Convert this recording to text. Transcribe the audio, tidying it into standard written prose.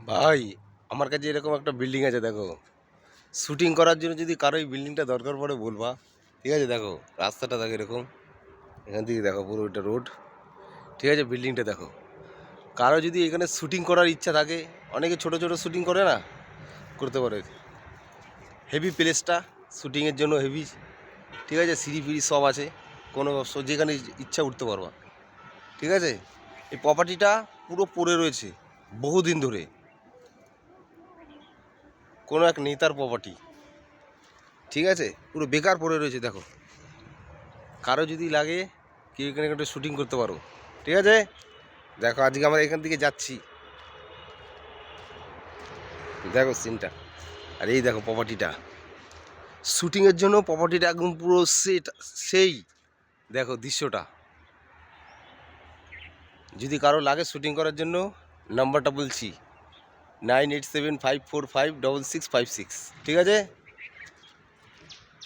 ভাই, আমার কাছে এরকম একটা বিল্ডিং আছে, দেখো। শুটিং করার জন্য যদি কারো এই বিল্ডিংটা দরকার পড়ে বলবা। ঠিক আছে, দেখো রাস্তাটা দেখো এরকম। এখান থেকে দেখো পুরো এটা রোড। ঠিক আছে, বিল্ডিংটা দেখো। কারো যদি এখানে শুটিং করার ইচ্ছা থাকে, অনেকে ছোট ছোট শুটিং করে না, করতে পারে। হেভি প্লেসটা শুটিংয়ের জন্য হেভি। ঠিক আছে, সিঁড়ি ফিড়ি সব আছে, কোনো যেখানে ইচ্ছা উঠতে পারবা। ঠিক আছে, এই প্রপার্টিটা পুরো পড়ে রয়েছে বহুদিন ধরে, কোনো এক নেতার প্রপার্টি। ঠিক আছে, পুরো বেকার পড়ে রয়েছে, দেখো। কারো যদি লাগে কেউ এখানে একটা শুটিং করতে পারো। ঠিক আছে, দেখো আজকে আমরা এখান থেকে যাচ্ছি, দেখো সিনটা। আর এই দেখো প্রপার্টিটা, শুটিংয়ের জন্য প্রপার্টিটা একদম পুরো সেট। সেই দেখো দৃশ্যটা। যদি কারো লাগে শুটিং করার জন্য, নাম্বারটা বলছি 9875456656। ঠিক আছে।